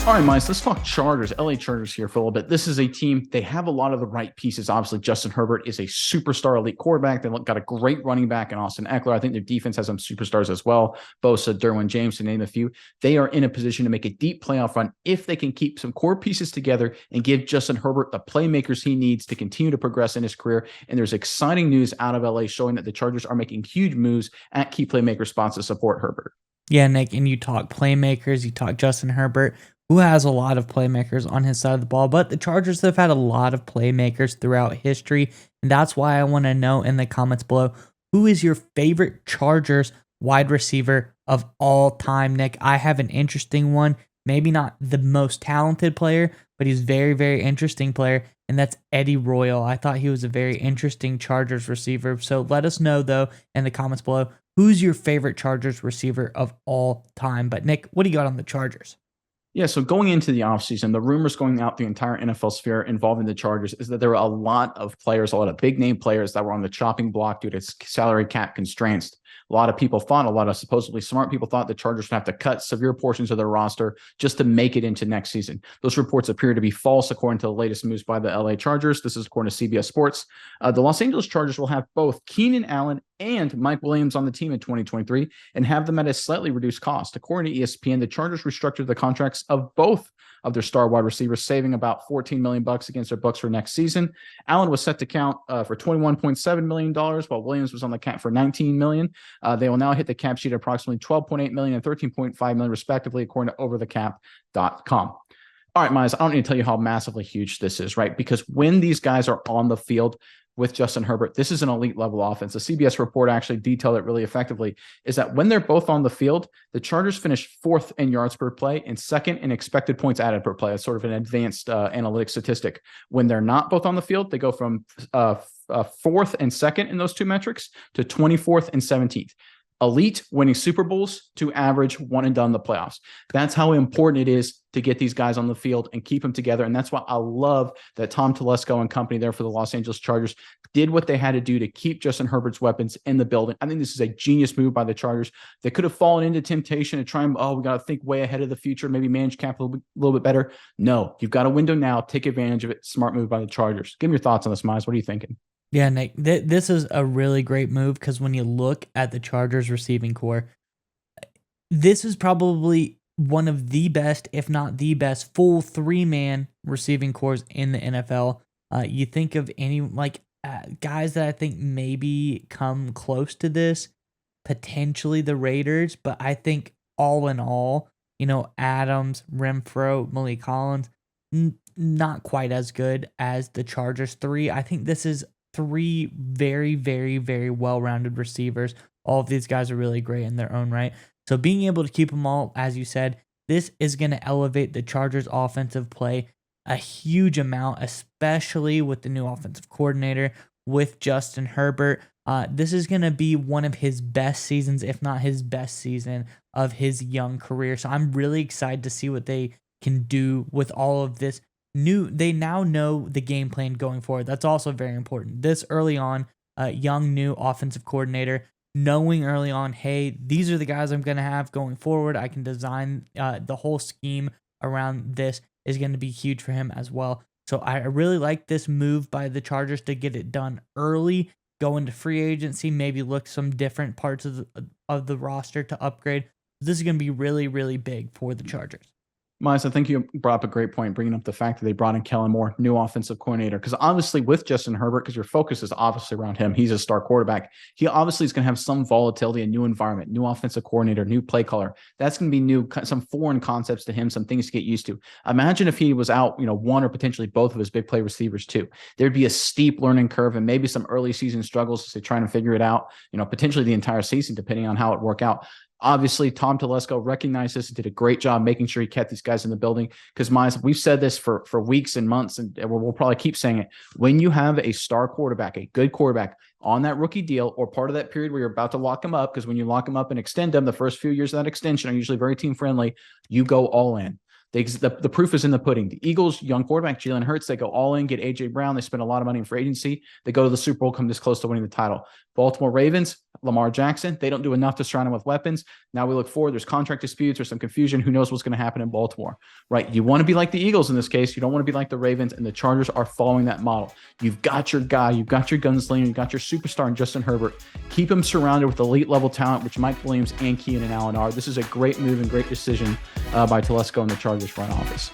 All right, Miles, let's talk Chargers, LA Chargers here for a little bit. This is a team, they have a lot of the right pieces. Obviously, Justin Herbert is a superstar elite quarterback. They've got a great running back in Austin Eckler. I think their defense has some superstars as well. Bosa, Derwin James, to name a few. They are in a position to make a deep playoff run if they can keep some core pieces together and give Justin Herbert the playmakers he needs to continue to progress in his career. And there's exciting news out of LA showing that the Chargers are making huge moves at key playmaker spots to support Herbert. Yeah, Nick, and you talk playmakers, you talk Justin Herbert, who has a lot of playmakers on his side of the ball, but the Chargers have had a lot of playmakers throughout history, and that's why I want to know in the comments below, who is your favorite Chargers wide receiver of all time, Nick? I have an interesting one, maybe not the most talented player, but he's very, very interesting player, and that's Eddie Royal. I thought he was a very interesting Chargers receiver, so let us know, though, in the comments below, who's your favorite Chargers receiver of all time? But Nick, what do you got on the Chargers? Yeah, so going into the offseason, the rumors going out the entire NFL sphere involving the Chargers is that there were a lot of players, a lot of big name players that were on the chopping block due to salary cap constraints. A lot of people thought, a lot of supposedly smart people thought the Chargers would have to cut severe portions of their roster just to make it into next season. Those reports appear to be false, according to the latest moves by the LA Chargers. This is according to CBS Sports. The Los Angeles Chargers will have both Keenan Allen and Mike Williams on the team in 2023 and have them at a slightly reduced cost. According to ESPN, the Chargers restructured the contracts of both of their star wide receivers, saving about $14 million against their books for next season. Allen was set to count for $21.7 million, while Williams was on the cap for $19 million. They will now hit the cap sheet at approximately $12.8 million and $13.5 million, respectively, according to overthecap.com. All right, Miles, I don't need to tell you how massively huge this is, right? Because when these guys are on the field with Justin Herbert, this is an elite level offense. The CBS report actually detailed it really effectively, is that when they're both on the field, the Chargers finished fourth in yards per play and second in expected points added per play. It's sort of an advanced analytic statistic. When they're not both on the field, they go from fourth and second in those two metrics to 24th and 17th. Elite, winning Super Bowls, to average, one and done the playoffs. That's how important it is to get these guys on the field and keep them together. And that's why I love that Tom Telesco and company there for the Los Angeles Chargers did what they had to do to keep Justin Herbert's weapons in the building. I think this is a genius move by the Chargers. They could have fallen into temptation to try and, we got to think way ahead of the future, maybe manage cap a little bit better. No, you've got a window now. Take advantage of it. Smart move by the Chargers. Give me your thoughts on this, Miles. What are you thinking? Yeah, Nick, this is a really great move because when you look at the Chargers receiving core, this is probably one of the best, if not the best, full three-man receiving cores in the NFL. You think of any guys that I think maybe come close to this, potentially the Raiders, but I think all in all, Adams, Renfro, Malik Collins, not quite as good as the Chargers three. I think this is three very, very, very well-rounded receivers. All of these guys are really great in their own right. So being able to keep them all, as you said, this is going to elevate the Chargers' offensive play a huge amount, especially with the new offensive coordinator, with Justin Herbert. This is going to be one of his best seasons, if not his best season of his young career. So I'm really excited to see what they can do with all of this. They now know the game plan going forward. That's also very important. This early on, young new offensive coordinator, knowing early on, hey, these are the guys I'm going to have going forward. I can design the whole scheme around this is going to be huge for him as well. So I really like this move by the Chargers to get it done early, go into free agency, maybe look some different parts of the roster to upgrade. This is going to be really, really big for the Chargers. Miles, I think you brought up a great point, bringing up the fact that they brought in Kellen Moore, new offensive coordinator. Because obviously with Justin Herbert, because your focus is obviously around him, he's a star quarterback. He obviously is going to have some volatility, a new environment, new offensive coordinator, new play caller. That's going to be new, some foreign concepts to him, some things to get used to. Imagine if he was out, one or potentially both of his big play receivers too. There'd be a steep learning curve and maybe some early season struggles as they try to figure it out, potentially the entire season, depending on how it work out. Obviously, Tom Telesco recognized this and did a great job making sure he kept these guys in the building. Because, Miles, we've said this for weeks and months, and we'll probably keep saying it. When you have a star quarterback, a good quarterback on that rookie deal or part of that period where you're about to lock him up, because when you lock him up and extend him, the first few years of that extension are usually very team-friendly, you go all in. The proof is in the pudding. The Eagles, young quarterback, Jalen Hurts, they go all in, get A.J. Brown. They spend a lot of money in free agency. They go to the Super Bowl, come this close to winning the title. Baltimore Ravens, Lamar Jackson. They don't do enough to surround him with weapons. Now we look forward. There's contract disputes or some confusion. Who knows what's going to happen in Baltimore, right? You want to be like the Eagles in this case. You don't want to be like the Ravens, and the Chargers are following that model. You've got your guy. You've got your gunslinger. You've got your superstar in Justin Herbert. Keep him surrounded with elite level talent, which Mike Williams and Keenan Allen are. This is a great move and great decision by Telesco and the Chargers front office.